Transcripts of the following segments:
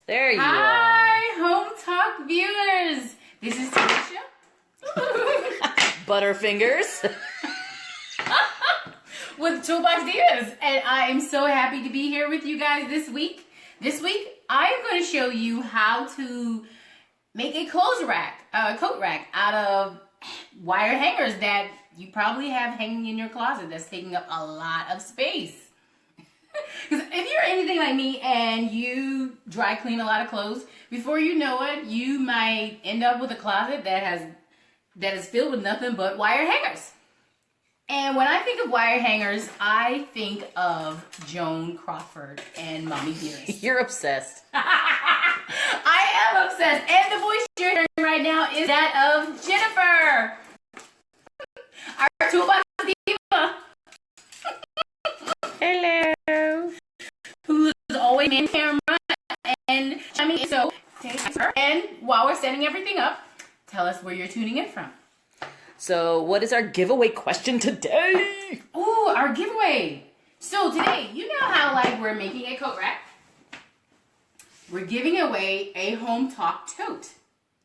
There you are. Hi, Hometalk viewers. This is Tanisha. Butterfingers. With Toolbox Divas. And I am so happy to be here with you guys this week. This week, I am going to show you how to make a coat rack out of wire hangers that you probably have hanging in your closet that's taking up a lot of space. Because if you're anything like me and you dry clean a lot of clothes, before you know it, you might end up with a closet that is filled with nothing but wire hangers. And when I think of wire hangers, I think of Joan Crawford and Mommy Dearest. You're obsessed. I am obsessed. And the voice you're hearing right now is that of Jennifer, our Toolbox Diva. Hello. Who's always in camera and chiming in. So thanks her. And while we're setting everything up, tell us where you're tuning in from. So, what is our giveaway question today? Ooh, our giveaway. So today, you know how we're making a coat rack? We're giving away a Hometalk tote.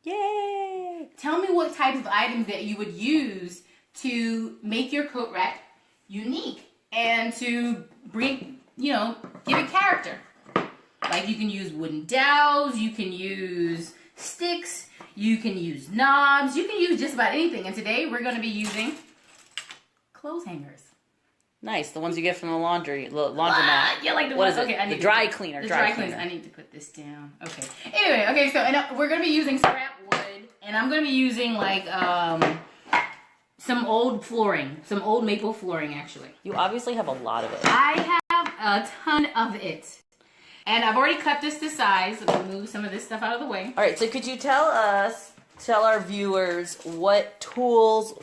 Yay! Tell me what type of items that you would use to make your coat rack unique and to bring, give it character. Like you can use wooden dowels, you can use sticks, you can use knobs, you can use just about anything. And today we're going to be using clothes hangers. Nice, the ones you get from the laundromat. Yeah, like the what ones. Is it? Okay, I need the dry cleaner. The dry cleaner. I need to put this down. Okay. Anyway, so we're going to be using scrap wood, and I'm going to be using some old flooring, some old maple flooring actually. You obviously have a lot of it. I have a ton of it. And I've already cut this to size. Let me move some of this stuff out of the way. All right, so could you tell our viewers what tools,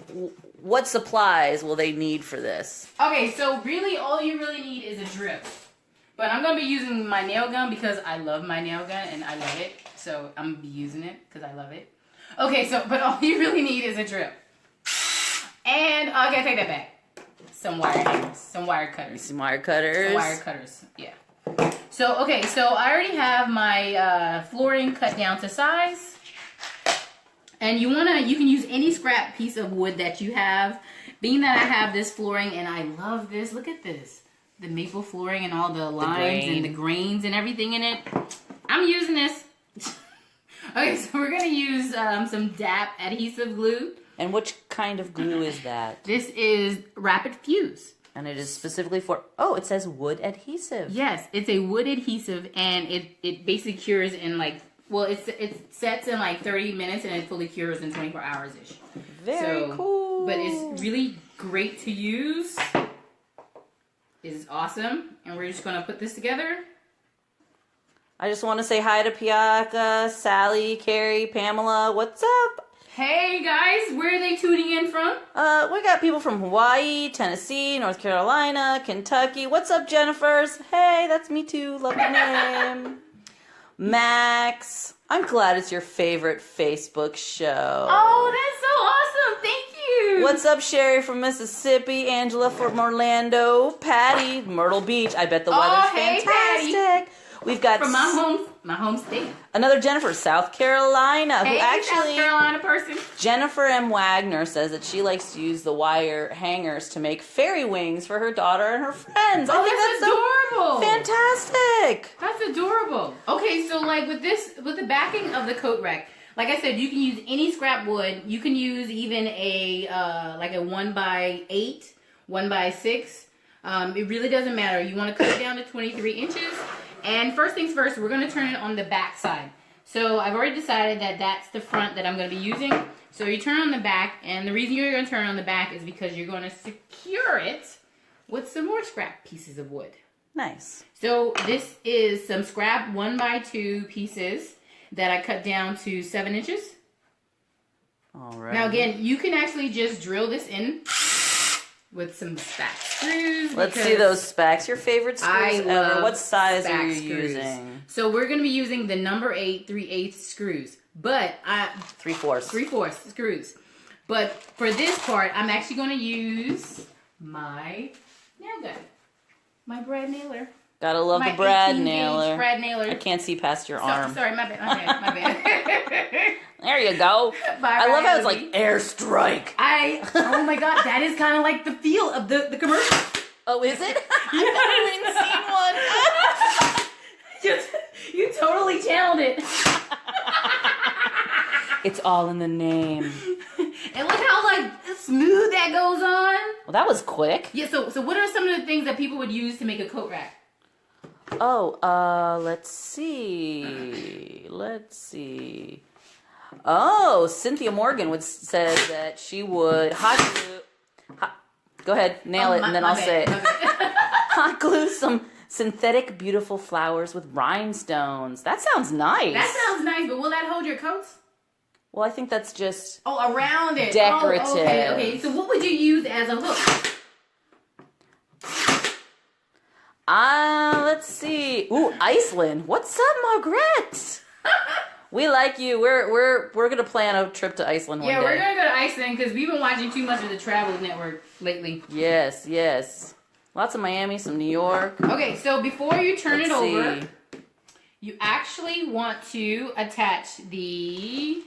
what supplies will they need for this? Okay, so really all you really need is a drill. But I'm going to be using my nail gun because I love my nail gun and I love it. So I'm going to be using it because I love it. Okay, but all you really need is a drill. And, okay, take that back. Some wire hangers, some wire cutters. Some wire cutters. Some wire cutters, yeah. So I already have my flooring cut down to size. And you can use any scrap piece of wood that you have. Being that I have this flooring and I love this, look at this. The maple flooring and all the lines and the grains and everything in it. I'm using this. Okay, so we're going to use some DAP adhesive glue. And which kind of glue is that? This is Rapid Fuse. And it is specifically for, it says wood adhesive. Yes, it's a wood adhesive, and it basically cures in it sets in 30 minutes, and it fully cures in 24 hours-ish. Very cool. But it's really great to use. It's awesome, and we're just going to put this together. I just want to say hi to Piaka, Sally, Carrie, Pamela. What's up? Hey guys, where are they tuning in from? We got people from Hawaii, Tennessee, North Carolina, Kentucky. What's up, Jennifers? Hey, that's me too. Love your name. Max, I'm glad it's your favorite Facebook show. Oh, that's so awesome. Thank you. What's up, Sherry from Mississippi, Angela from Orlando, Patty, Myrtle Beach. I bet the weather's fantastic. Patty. We've got from my home state. Another Jennifer, South Carolina, hey, who actually South Carolina person. Jennifer M. Wagner says that she likes to use the wire hangers to make fairy wings for her daughter and her friends. Oh, that's adorable. Fantastic. That's adorable. Okay, so with the backing of the coat rack, like I said, you can use any scrap wood. You can use even a 1x8, 1x6. It really doesn't matter. You want to cut it down to 23 inches. And first things first, we're going to turn it on the back side. So I've already decided that that's the front that I'm going to be using. So you turn on the back, and the reason you're going to turn on the back is because you're going to secure it with some more scrap pieces of wood. Nice. So this is some scrap 1x2 pieces that I cut down to 7 inches. All right. Now again, you can actually just drill this in with some spack screws. Let's see those spacks. Your favorite screws ever. What size are you using? So we're going to be using the number 8 3/8 screws. But 3/4. 3/4 screws. But for this part, I'm actually going to use my nail gun. My brad nailer. Gotta love my the Brad 18 gauge nailer. Brad nailer. I can't see past your arm. Sorry, my bad. There you go. Bye, I love how it's Riley. like airstrike. Oh my god, that is kind of like the feel of the commercial. Oh, is it? I haven't even seen one. You totally channeled it. It's all in the name. And look how like smooth that goes on. Well, that was quick. Yeah, so what are some of the things that people would use to make a coat rack? Oh, let's see. Oh, Cynthia Morgan said that she would go ahead, nail it, and then I'll say it. Hot glue some synthetic beautiful flowers with rhinestones. That sounds nice. That sounds nice, but will that hold your coats? Well, I think that's just around it. decorative. Oh, okay. So what would you use as a hook? Let's see. Ooh, Iceland. What's up, Margaret? We like you. We're gonna plan a trip to Iceland one day. Yeah, we're gonna go to Iceland because we've been watching too much of the Travel Network lately. Yes. Lots of Miami, some New York. Okay, so before you turn it over, see. you actually want to attach the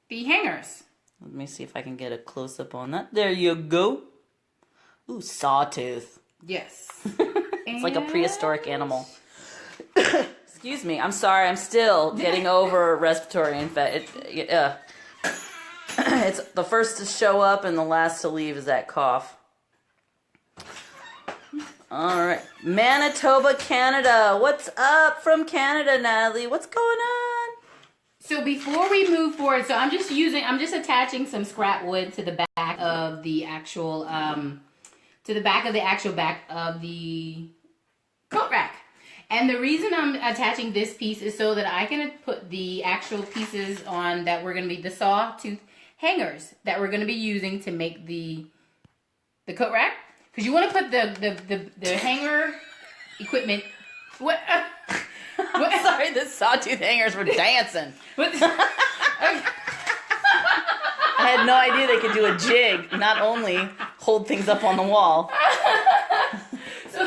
hangers. Let me see if I can get a close up on that. There you go. Ooh, sawtooth. Yes. It's like a prehistoric animal. Excuse me. I'm sorry. I'm still getting over respiratory infection. It's the first to show up and the last to leave is that cough. All right. Manitoba, Canada. What's up from Canada, Natalie? What's going on? So before we move forward, so I'm just attaching some scrap wood to the back of the actual back of the coat rack. And the reason I'm attaching this piece is so that I can put the actual pieces on that we're going to be the sawtooth hangers that we're going to be using to make the coat rack. Because you want to put the hanger equipment. What? I'm sorry, the sawtooth hangers were dancing. I had no idea they could do a jig, not only hold things up on the wall. So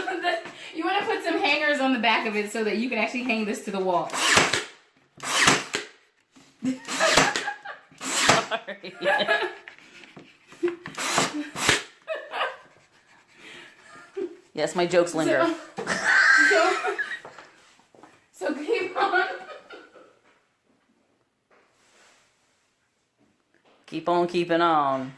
you want to put some hangers on the back of it so that you can actually hang this to the wall. Sorry. Yes, my jokes linger. So keep on. Keep on keeping on.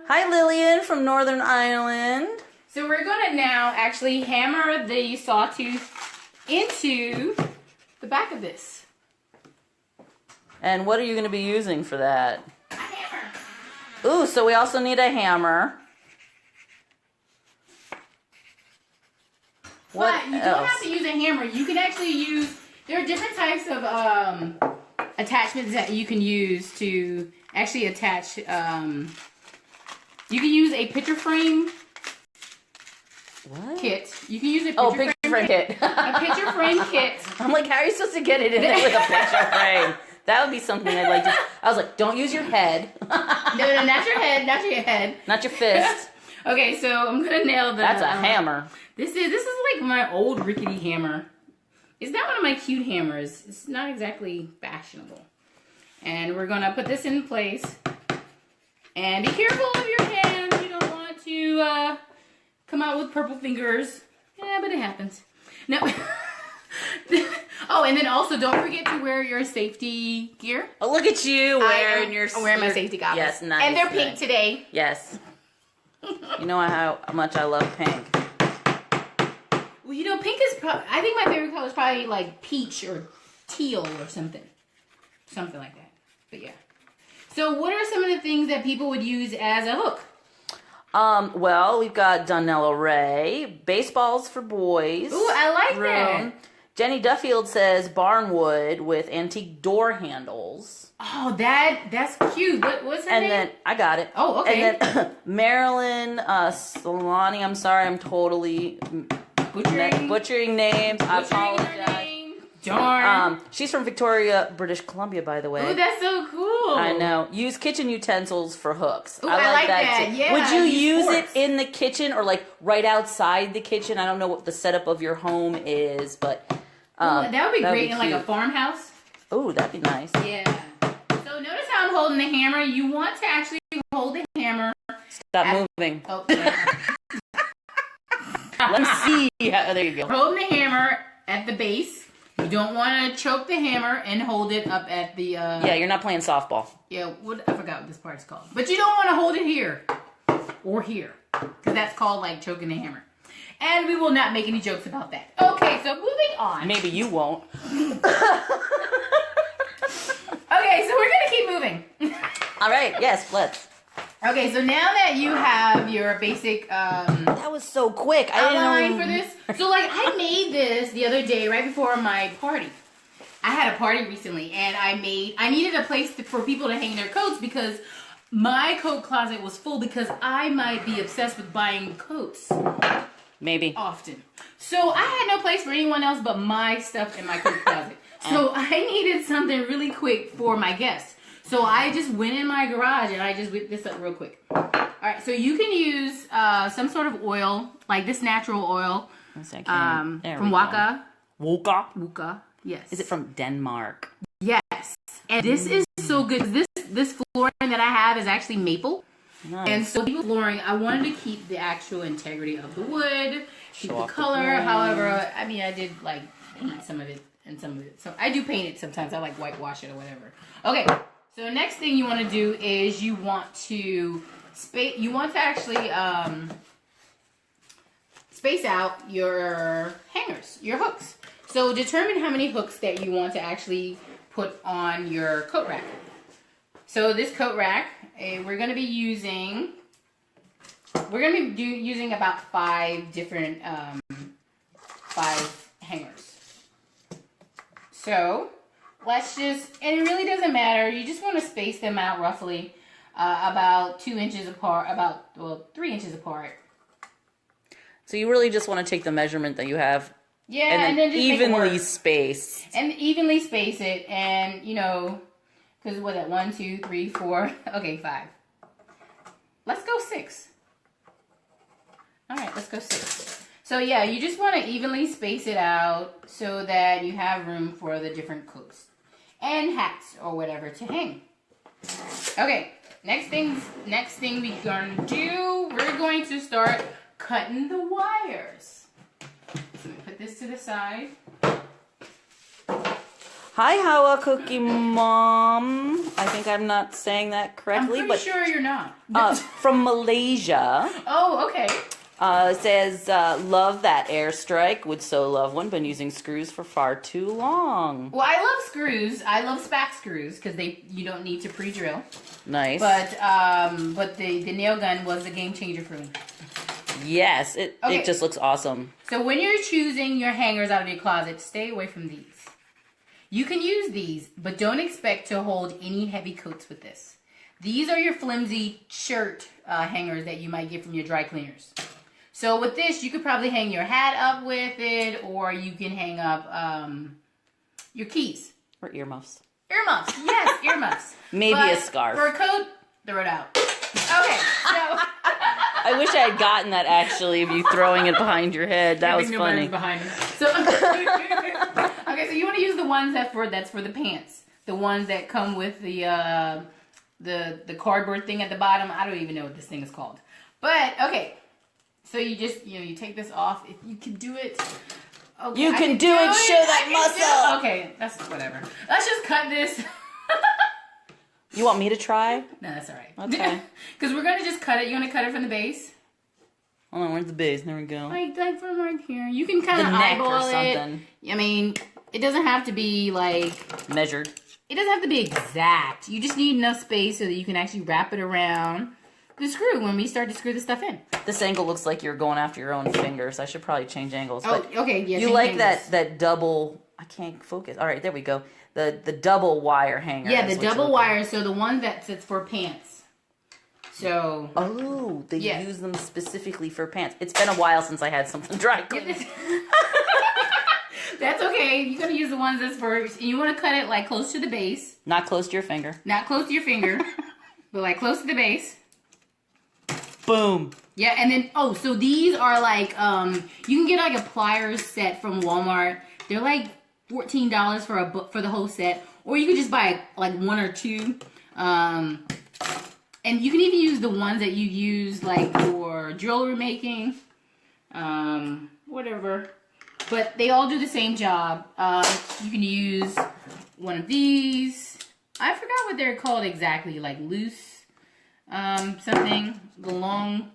Hi, Lillian from Northern Ireland. So we're going to now actually hammer the sawtooth into the back of this. And what are you going to be using for that? A hammer. Ooh, so we also need a hammer. But you don't have to use a hammer. You can actually use, there are different types of attachments that you can use to actually attach, you can use a picture frame kit. You can use a picture frame kit. A picture frame kit. I'm like, how are you supposed to get it in there with a picture frame? That would be something I'd like to. I was like, don't use your head. No, not your head, not your head. Not your fist. Okay, so I'm gonna nail the. That's a hammer. This is like my old rickety hammer. It's not one of my cute hammers. It's not exactly fashionable. And we're gonna put this in place. And be careful of your hands. You don't want to come out with purple fingers. Yeah, but it happens. No. Oh, and then also don't forget to wear your safety gear. Oh, look at you wearing I'm wearing my safety goggles. Yes, nice. And they're pink today. Yes. You know how much I love pink. Well, you know, pink is I think my favorite color is probably like peach or teal or something. Something like that. But yeah. So what are some of the things that people would use as a hook? Well, we've got Donnell Ray, baseballs for boys. Ooh, I like that. Jenny Duffield says barnwood with antique door handles. Oh, that's cute. What's her name? And then I got it. Oh, okay. And then Marilyn Solani. I'm sorry, I'm totally butchering names. I apologize. Darn. She's from Victoria, British Columbia, by the way. Ooh, that's so cool. I know. Use kitchen utensils for hooks. Ooh, I like that. too. Yeah, Would you use forks. it in the kitchen or like right outside the kitchen? I don't know what the setup of your home is, but Ooh, that would be great in like a cute. farmhouse. Oh, that'd be nice. Yeah. So notice how I'm holding the hammer. You want to actually hold the hammer. Stop moving. Oh, yeah. Let me see. Yeah, there you go. Holding the hammer at the base. You don't want to choke the hammer and hold it up at the... Yeah, you're not playing softball. Yeah, I forgot what this part's called. But you don't want to hold it here. Or here. Because that's called like choking the hammer. And we will not make any jokes about that. Okay, so moving on. Maybe you won't. Okay, so we're going to keep moving. All right, yes, let's. Okay, so now that you have your basic That was so quick. I outline didn't for know. this. So like I made this the other day right before my party. I had a party recently and I needed a place for people to hang their coats because my coat closet was full because I might be obsessed with buying coats Maybe. often. So I had no place for anyone else but my stuff in my coat closet. So I needed something really quick for my guests. So I just went in my garage and I just whipped this up real quick. Alright, so you can use some sort of oil, like this natural oil from Waka. Woka? Wuka, yes. Is it from Denmark? Yes. And this is so good. This flooring that I have is actually maple. Nice. And so maple flooring, I wanted to keep the actual integrity of the wood, keep Show the off the color. flooring. However, I mean, I did like paint some of it and some of it. So I do paint it sometimes. I like whitewash it or whatever. Okay. So next thing you want to do is you want to actually space out your hangers, your hooks. So determine how many hooks that you want to actually put on your coat rack. So this coat rack, we're going to be using about 5 different 5 hangers. So let's just, and it really doesn't matter. You just want to space them out roughly about 2 inches apart, 3 inches apart. So you really just want to take the measurement that you have, Yeah, and then just make it evenly work. space. And evenly space it, and you know, because what that 1, 2, 3, 4. Okay, 5. Let's go 6. All right, let's go 6. So yeah, you just want to evenly space it out so that you have room for the different coats and hats or whatever to hang. Okay, next thing we're gonna do, we're going to start cutting the wires. So we put this to the side. Hi, Hawa Cookie Mom. I think I'm not saying that I'm correctly, pretty but sure you're not. from Malaysia. Oh, okay. Says, love that airstrike. Would so love one. Been using screws for far too long. Well, I love screws. I love spack screws because you don't need to pre-drill. Nice. But the nail gun was a game changer for me. Yes, it just looks awesome. So when you're choosing your hangers out of your closet, stay away from these. You can use these, but don't expect to hold any heavy coats with this. These are your flimsy shirt hangers that you might get from your dry cleaners. So with this, you could probably hang your hat up with it, or you can hang up your keys. Or earmuffs. Earmuffs. Yes, earmuffs. Maybe But a scarf. For a coat, throw it out. Okay, so... I wish I had gotten that, actually, of you throwing it behind your head. That was funny. Behind me. So, okay, so you want to use the ones that's for the pants. The ones that come with the cardboard thing at the bottom. I don't even know what this thing is called. But, okay. So you just, you take this off. If you can do it. Okay, You can do it. Show that muscle. Okay, that's whatever. Let's just cut this. You want me to try? No, that's all right. Okay. Because we're going to just cut it. You want to cut it from the base? Hold on, where's the base? There we go. Like from right here. You can kind The of neck or eyeball it. something. I mean, it doesn't have to be like... Measured. It doesn't have to be exact. You just need enough space so that you can actually wrap it around the screw when we start to screw the stuff in. This angle looks like you're going after your own fingers. I should probably change angles. Oh, but okay. Yeah, you like that double... I can't focus. All right, there we go. The double wire hanger. Yeah, is the what you're double looking wire. So the one that's for pants. So... Oh, they Yeah. use them specifically for pants. It's been a while since I had something dry cleaned. That's okay. You're going to use the ones that's first. And you want to cut it like close to the base. Not close to your finger. Not close to your finger, but like close to the base. Boom. Yeah, and then, so these are like, you can get like a pliers set from Walmart. They're like $14 for the whole set. Or you could just buy like one or two. And you can even use the ones that you use like for jewelry making. Whatever. But they all do the same job. You can use one of these. I forgot what they're called exactly. Like loose, something, the long,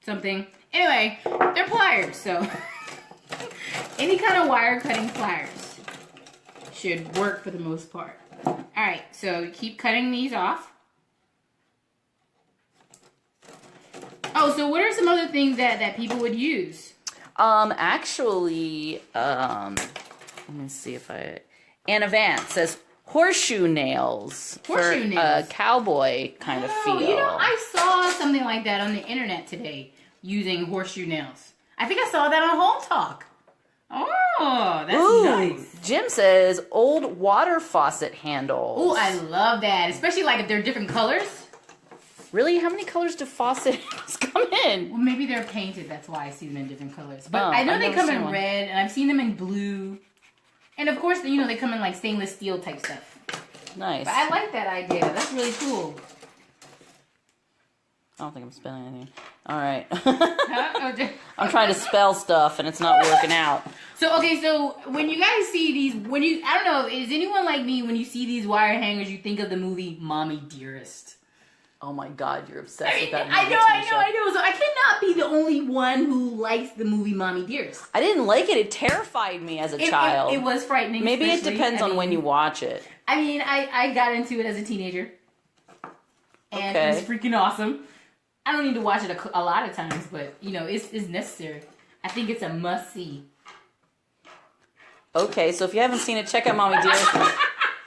something. Anyway, they're pliers. So any kind of wire cutting pliers should work for the most part. All right. So keep cutting these off. Oh, so what are some other things that people would use? Actually, let me see if Anna Vance says horseshoe nails Horseshoe for nails. a cowboy kind of feel. You know, I saw something like that on the internet today using horseshoe nails. I think I saw that on Hometalk. Oh, that's Ooh, nice. Jim says old water faucet handles. Ooh, I love that. Especially like if they're different colors. Really? How many colors do faucet handles come in? Well, maybe they're painted. That's why I see them in different colors. But Oh, I know I've they never come seen in one. red, and I've seen them in blue. And of course, you know, they come in like stainless steel type stuff. Nice. But I like that idea. That's really cool. I don't think I'm spelling anything. All right. Huh? Oh, I'm trying to spell stuff and it's not working out. So, okay, so when you guys see these, I don't know, is anyone like me, when you see these wire hangers, you think of the movie Mommy Dearest? Oh my God, you're obsessed with that movie. I know. So I cannot be the only one who likes the movie Mommy Dearest. I didn't like it. It terrified me as a child. It was frightening. Maybe it depends on when you watch it. I mean, I got into it as a teenager. And Okay. it was freaking awesome. I don't need to watch it a lot of times, but, you know, it's necessary. I think it's a must-see. Okay, so if you haven't seen it, check out Mommy Dearest.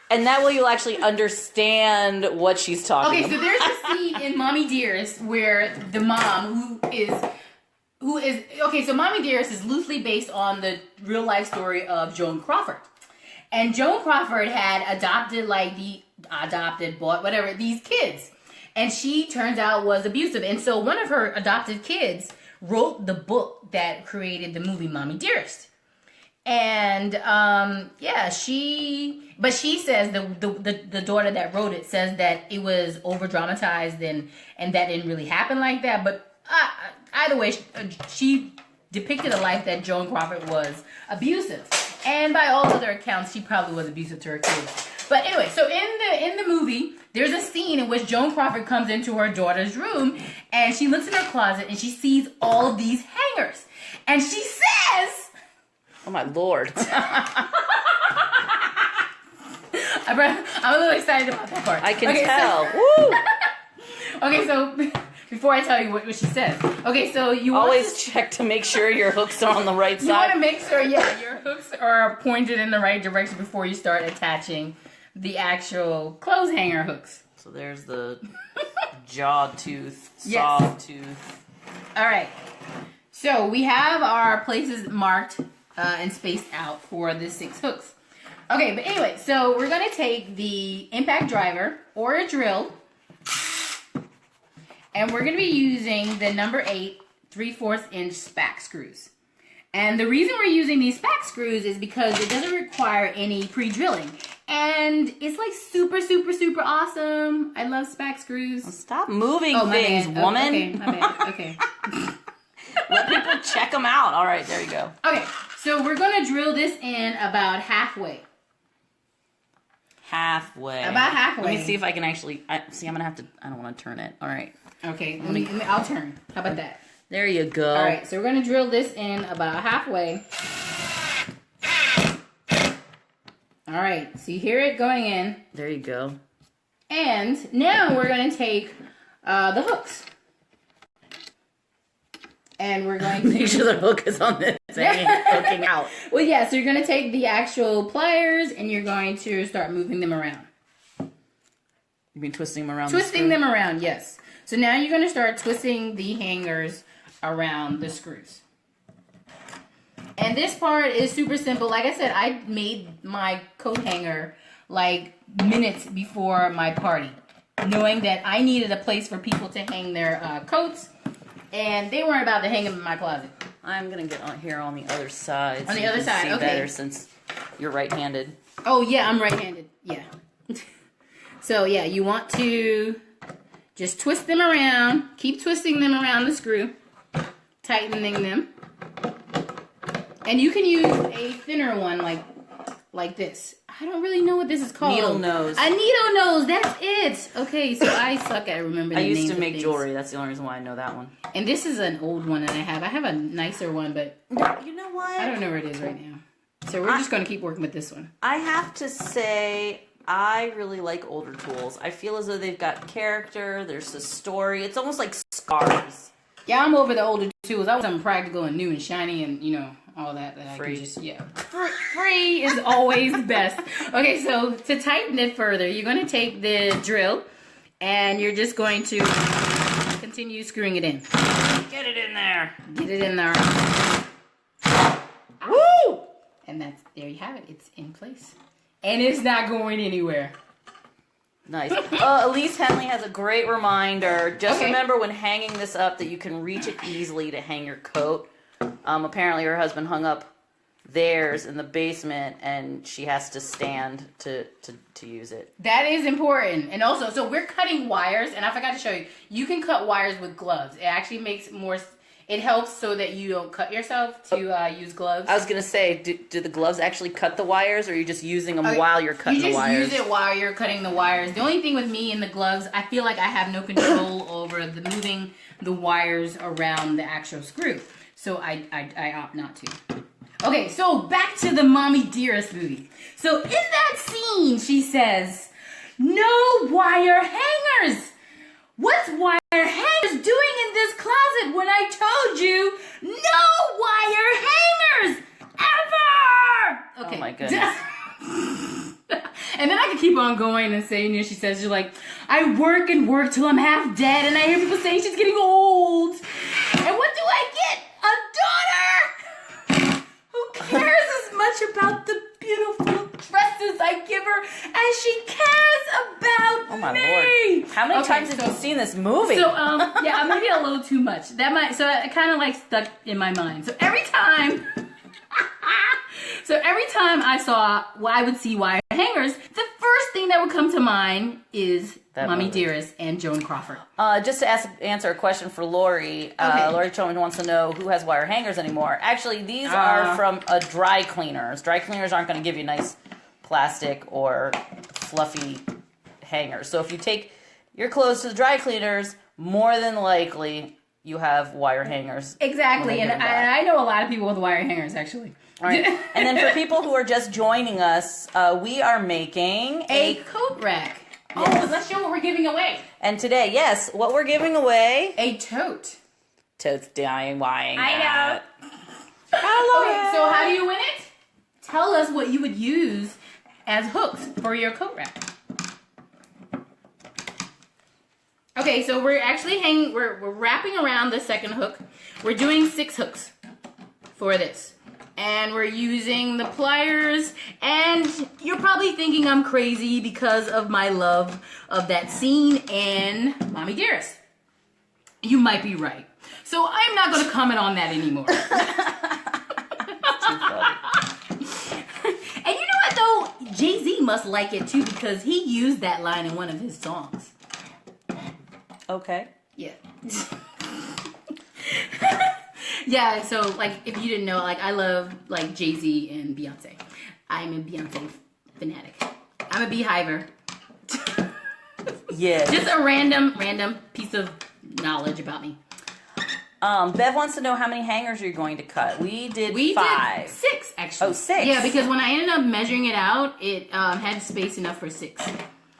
And that way you'll actually understand what she's talking Okay, so about. there's a scene in Mommy Dearest where the mom, who is okay, so Mommy Dearest is loosely based on the real life story of Joan Crawford. And Joan Crawford had bought whatever, these kids. And she, turns out, was abusive. And so one of her adopted kids wrote the book that created the movie Mommy Dearest. And she says the daughter that wrote it says that it was over dramatized and that didn't really happen like that. But either way, she depicted a life that Joan Crawford was abusive, and by all other accounts, she probably was abusive to her kids. But anyway, so in the movie, there's a scene in which Joan Crawford comes into her daughter's room and she looks in her closet and she sees all of these hangers, and she says. Oh my Lord. I'm a little excited about that part. I can Okay, tell. So, Woo! okay, so before I tell you what she says. Okay, so you Always check to make sure your hooks are on the right you want to side. make sure, your hooks are pointed in the right direction before you start attaching the actual clothes hanger hooks. So there's the jaw tooth, Yes. saw tooth. All right. So we have our places marked and spaced out for the 6 hooks. Okay, but anyway, so we're going to take the impact driver or a drill, and we're going to be using the number 8 3/4 inch spack screws. And the reason we're using these spack screws is because it doesn't require any pre-drilling. And it's like super, super, super awesome. I love spack screws. Stop moving My things, bad. woman. Okay, my bad. Okay. Let people check them out. All right, there you go. Okay, so we're going to drill this in about halfway. Halfway. About halfway. Let me see if I can actually. I'm gonna have to. I don't want to turn it. All right. Okay, I'll turn. How about that? There you go. All right, so we're going to drill this in about halfway. All right, so you hear it going in. There you go. And now we're going to take the hooks. And we're going to... Make sure the hook is on this thing, hooking out. Well, yeah, so you're going to take the actual pliers and you're going to start moving them around. You mean twisting them around? Twisting them around, yes. So now you're going to start twisting the hangers around the screws. And And this part is super simple. Like I said, I made my coat hanger like minutes before my party, knowing that I needed a place for people to hang their coats, and they weren't about to hang them in my closet. I'm gonna get on here on the other side. On the other side, see okay. Better since you're right-handed. Oh yeah, I'm right-handed. Yeah. So yeah, you want to just twist them around. Keep twisting them around the screw, tightening them. And you can use a thinner one like this. I don't really know what this is called. Needle nose. A needle nose. That's it. Okay, so I suck at remembering. I the used names to of make things. jewelry. That's the only reason why I know that one. And this is an old one that I have. I have a nicer one, but You know what? I don't know where it is right now. So we're just going to keep working with this one. I have to say, I really like older tools. I feel as though they've got character. There's a story. It's almost like scars. Yeah, I'm over the older tools. I want something practical and new and shiny and, you know, all that I Free. can just, yeah. Free is always best. Okay, so to tighten it further, you're going to take the drill and you're just going to continue screwing it in. Get it in there. Get it in there. Woo! And there you have it. It's in place. And it's not going anywhere. Nice. Elise Henley has a great reminder. Just Okay. remember when hanging this up that you can reach it easily to hang your coat. Apparently her husband hung up theirs in the basement and she has to stand to use it. That is important. And also, so we're cutting wires, and I forgot to show you. You can cut wires with gloves. It actually makes more... It helps so that you don't cut yourself to use gloves. I was going to say, do the gloves actually cut the wires, or are you just using them while you're cutting the wires? You just use it while you're cutting the wires. The only thing with me and the gloves, I feel like I have no control over the moving the wires around the actual screw. So I opt not to. Okay, so back to the Mommy Dearest movie. So in that scene, she says, "No wire hangers! What's wire hangers doing in this closet when I told you no wire hangers ever?" Okay. Oh my goodness. And then I could keep on going and saying, you know, she says, "You're like, I work and work till I'm half dead, and I hear people saying she's getting old. And what do I get? A daughter who cares as much about the beautiful dresses I give her as she cares about Oh my me." Lord. How many Okay, times have you seen this movie? So, yeah, maybe a little too much. That might, so it kind of like stuck in my mind. So every time I would see wire hangers, the first thing that would come to mind is That Mommy movie. Dearest and Joan Crawford. Just to answer a question for Lori, Okay. Lori Choman wants to know who has wire hangers anymore. Actually, these are from a dry cleaners. Dry cleaners aren't going to give you nice plastic or fluffy hangers. So if you take your clothes to the dry cleaners, more than likely you have wire hangers. Exactly, when and they get 'em back. I know a lot of people with wire hangers, actually. All right. And then for people who are just joining us, we are making A coat rack. Oh, let's show what we're giving away. And today, yes, what we're giving away... A tote. Totes dying, lying. I know. Hello. Okay, so how do you win it? Tell us what you would use as hooks for your coat rack. Okay, so we're actually we're wrapping around the second hook. We're doing 6 hooks for this. And we're using the pliers, and you're probably thinking I'm crazy because of my love of that scene in Mommy Dearest. You might be right. So I'm not going to comment on that anymore. And you know what though? Jay-Z must like it too because he used that line in one of his songs. Okay. Yeah. Yeah, so like if you didn't know, like I love like Jay-Z and Beyonce. I'm a Beyonce fanatic. I'm a beehiver. Yeah. Just a random piece of knowledge about me. Bev wants to know how many hangers you're going to cut. We did 5. Did 6 actually. Oh, 6. Yeah, because when I ended up measuring it out, it had space enough for 6.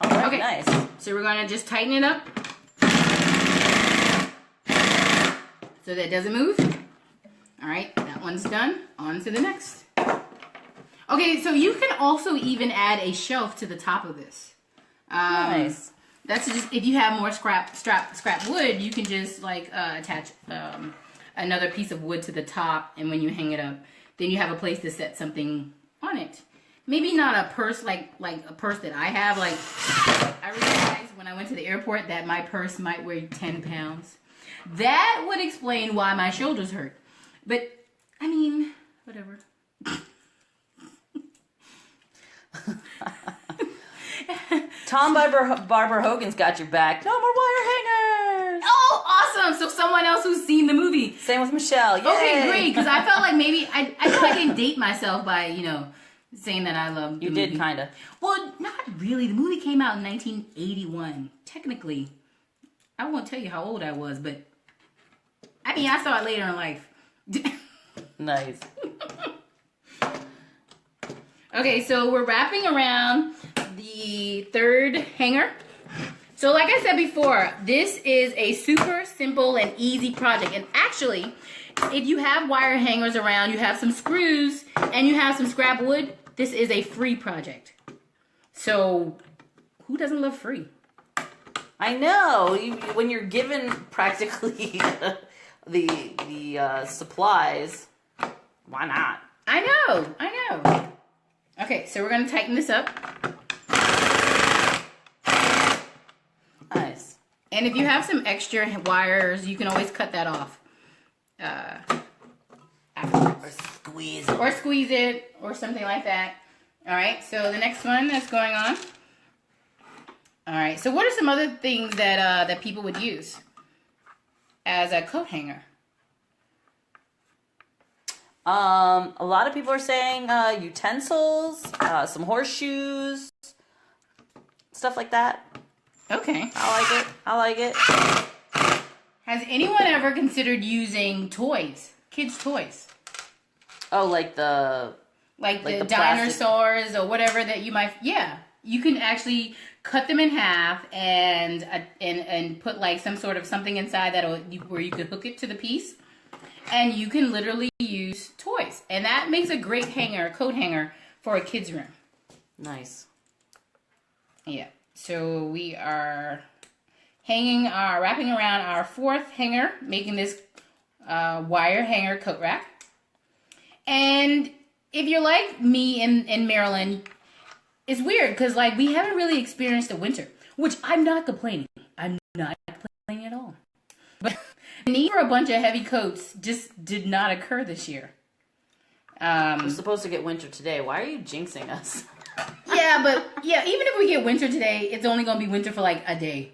All right, Okay. nice. So we're gonna just tighten it up so that it doesn't move. All right, that one's done. On to the next. Okay, so you can also even add a shelf to the top of this. Nice. That's just if you have more scrap wood, you can just like attach another piece of wood to the top, and when you hang it up, then you have a place to set something on it. Maybe not a purse like a purse that I have. Like, I realized when I went to the airport that my purse might weigh 10 pounds. That would explain why my shoulders hurt. But, I mean, whatever. Tom Barber Hogan's got your back. No more wire hangers. Oh, awesome. So someone else who's seen the movie. Same with Michelle. Yay. Okay, great. Because I felt like maybe, I feel like I can date myself by, saying that I love the You movie. did, kind of. Well, not really. The movie came out in 1981. Technically, I won't tell you how old I was, but I mean, I saw it later in life. Nice. Okay, so we're wrapping around the third hanger. So like I said before, this is a super simple and easy project. And actually, if you have wire hangers around, you have some screws, and you have some scrap wood, this is a free project. So who doesn't love free? I know. When you're given practically the supplies, why not? I know. Okay, so we're going to tighten this up. Nice. And if you have some extra wires, you can always cut that off. Or squeeze it. Or squeeze it, or something like that. All right, so the next one that's going on. All right, so what are some other things that people would use as a coat hanger? A lot of people are saying utensils, some horseshoes, stuff like that. Okay. I like it. Has anyone ever considered using toys, kids' toys? Oh, like the The plastic. dinosaurs or whatever that you might, yeah. You can actually cut them in half and put like some sort of something inside where you could hook it to the piece. And you can literally use toys. And that makes a great hanger, coat hanger, for a kid's room. Nice. Yeah. So we are wrapping around our fourth hanger, making this wire hanger coat rack. And if you're like me in Maryland, it's weird because like we haven't really experienced a winter, which I'm not complaining. I'm not complaining at all. But the need for a bunch of heavy coats just did not occur this year. We're supposed to get winter today. Why are you jinxing us? Yeah, but even if we get winter today, it's only going to be winter for like a day.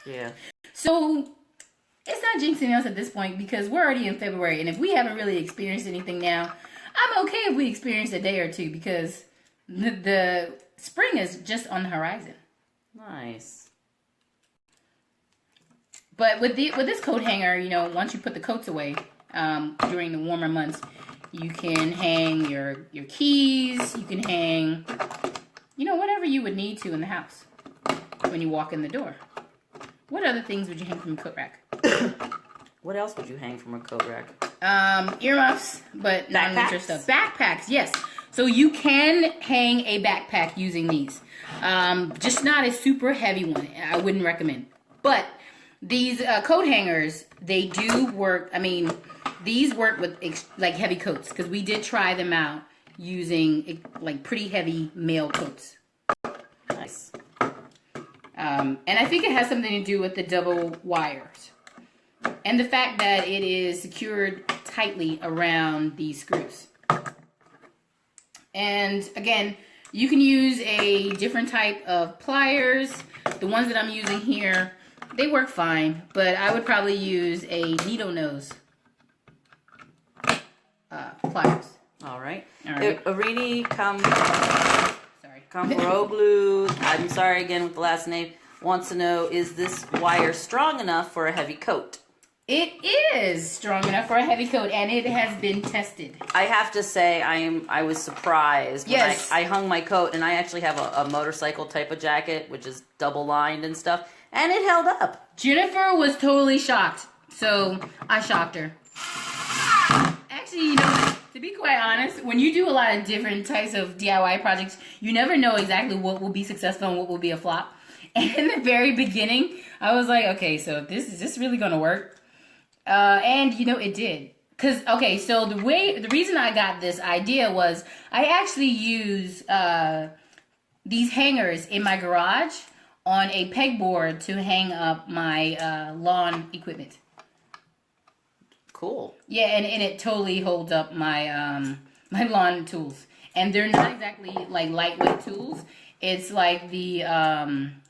Yeah. So it's not jinxing us at this point because we're already in February, and if we haven't really experienced anything now, I'm okay if we experience a day or two because the spring is just on the horizon. Nice. But with this coat hanger, once you put the coats away during the warmer months, you can hang your keys. You can hang, whatever you would need to in the house when you walk in the door. What other things would you hang from a coat rack? What else would you hang from a coat rack? Earmuffs, but non-winter stuff. Backpacks, yes. So you can hang a backpack using these. Just not a super heavy one. I wouldn't recommend. But these coat hangers, they do work. I mean, these work with like heavy coats because we did try them out using like pretty heavy male coats. Nice. And I think it has something to do with the double wires and the fact that it is secured tightly around these screws. And again, you can use a different type of pliers. The ones that I'm using here, they work fine, but I would probably use a needle nose pliers. All right. Sorry. Kamroglu, I'm sorry again with the last name, wants to know, is this wire strong enough for a heavy coat? It is strong enough for a heavy coat, and it has been tested. I have to say, I was surprised. Yes. When I hung my coat, and I actually have a motorcycle type of jacket, which is double lined and stuff, and it held up. Jennifer was totally shocked, so I shocked her. Actually, to be quite honest, when you do a lot of different types of DIY projects, you never know exactly what will be successful and what will be a flop. And in the very beginning, I was like, okay, so is this really going to work? And, it did. So the reason I got this idea was I actually use these hangers in my garage on a pegboard to hang up my lawn equipment. Cool. Yeah, and it totally holds up my my lawn tools. And they're not exactly like lightweight tools. It's like the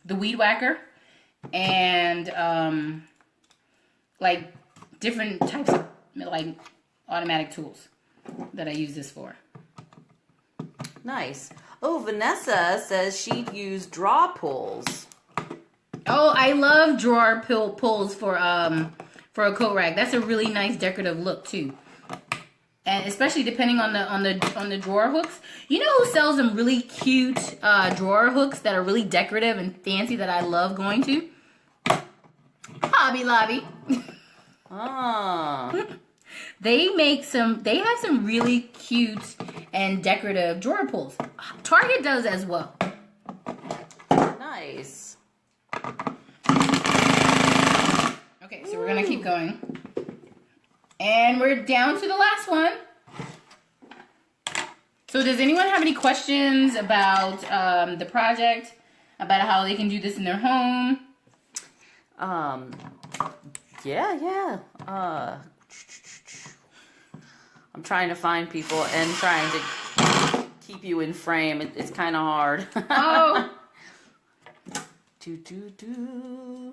weed whacker and like different types of like automatic tools that I use this for. Nice. Oh, Vanessa says she'd use draw pulls. Oh, I love drawer pulls for a coat rack. That's a really nice decorative look too. And especially depending on the drawer hooks. You know who sells them really cute drawer hooks that are really decorative and fancy that I love going to? Hobby Lobby. Ah. They have some really cute and decorative drawer pulls. Target does as well. Nice. Okay, so we're gonna keep going. And we're down to the last one. So does anyone have any questions about the project? About how they can do this in their home? Yeah. I'm trying to find people and trying to keep you in frame. It's kind of hard. Oh. Do.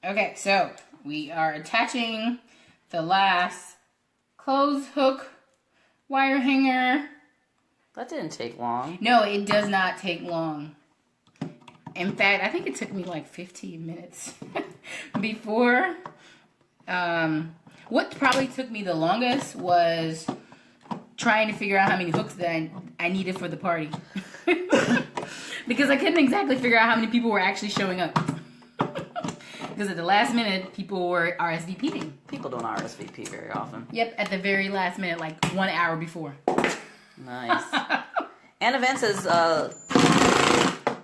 Okay, so we are attaching the last clothes hook wire hanger. That didn't take long. No, it does not take long. In fact, I think it took me like 15 minutes before. What probably took me the longest was trying to figure out how many hooks that I needed for the party. Because I couldn't exactly figure out how many people were actually showing up. Because at the last minute, people were RSVPing. People don't RSVP very often. Yep, at the very last minute, like 1 hour before. Nice. Anna Van says,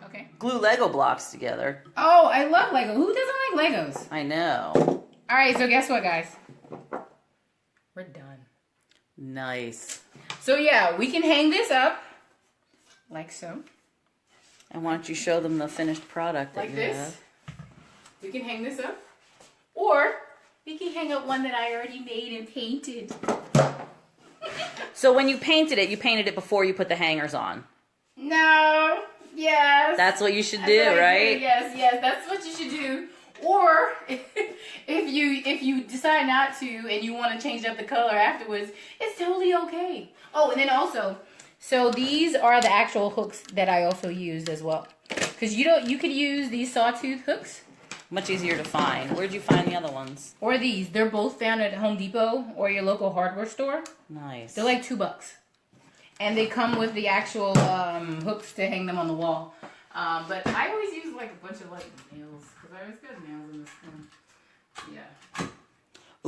Okay. glue Lego blocks together. Oh, I love Lego. Who doesn't like Legos? I know. All right, so guess what, guys? We're done. Nice. So yeah, we can hang this up like so. And why don't you show them the finished product that Like you this. have? We can hang this up. Or we can hang up one that I already made and painted. So when you painted it before you put the hangers on. No. Yes. That's what you should That's do, what I right? Yes, that's what you should do. Or if you decide not to and you want to change up the color afterwards, it's totally okay. Oh, and then also, so these are the actual hooks that I also used as well. Because you could use these sawtooth hooks. Much easier to find. Where'd you find the other ones? Or these. They're both found at Home Depot or your local hardware store. Nice. They're like $2. And they come with the actual hooks to hang them on the wall. But I always use like a bunch of like nails. Because I always got nails in this thing. Yeah.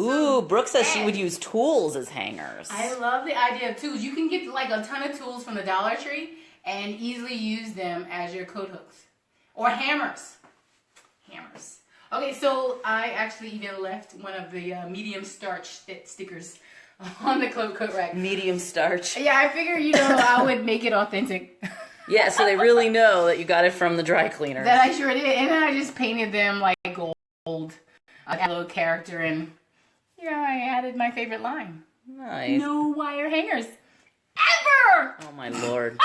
Ooh, Brooke says she would use tools as hangers. I love the idea of tools. You can get like a ton of tools from the Dollar Tree and easily use them as your coat hooks. Or hammers. Hammers. Okay, so I actually even left one of the medium starch stickers on the coat rack. Medium starch. Yeah, I figure, I would make it authentic. Yeah, so they really know that you got it from the dry cleaner. That I sure did. And then I just painted them like gold. I got a little character and, I added my favorite line. Nice. No wire hangers. Ever! Oh, my Lord.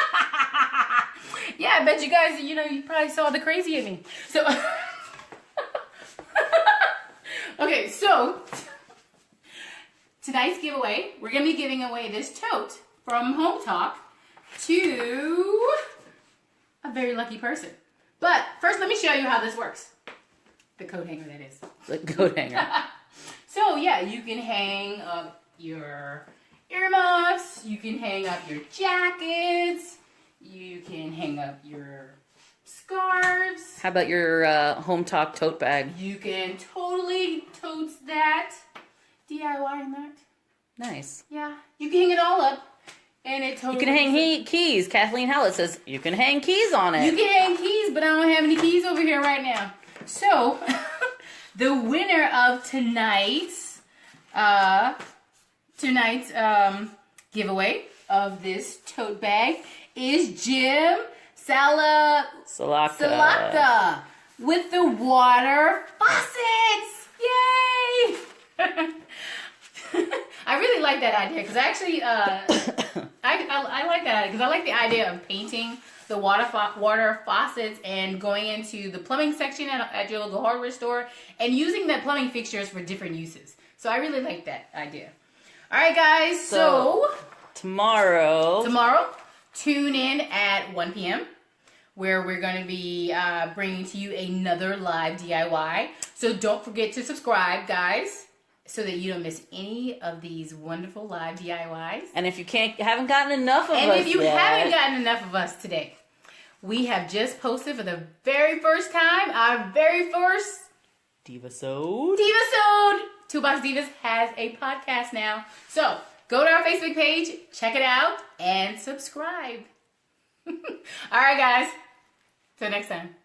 Yeah, I bet you guys, you probably saw the crazy in me. So, okay, so tonight's giveaway, we're going to be giving away this tote from Hometalk to a very lucky person. But first, let me show you how this works. The coat hanger, that is. The coat hanger. So, yeah, you can hang up your earmuffs, you can hang up your jackets, you can hang up your scarves. How about your Hometalk tote bag? You can totally totes that. DIY in that. Nice. Yeah, you can hang it all up. And it totally... You can hang keys. Kathleen Hallett says you can hang keys on it. You can hang keys, but I don't have any keys over here right now. So, the winner of tonight's tonight's giveaway of this tote bag is Jim Salata with the water faucets. Yay! I really like that idea because actually, I like that idea because I like the idea of painting the water faucets and going into the plumbing section at your local hardware store and using the plumbing fixtures for different uses. So I really like that idea. All right, guys. So tomorrow, tune in at 1 p.m. where we're going to be bringing to you another live DIY. So don't forget to subscribe, guys, so that you don't miss any of these wonderful live DIYs. And if you haven't gotten enough of us haven't gotten enough of us today, we have just posted for the very first time our very first Divasode. Toolbox Divas has a podcast now. So go to our Facebook page, check it out, and subscribe. All right, guys. Till next time.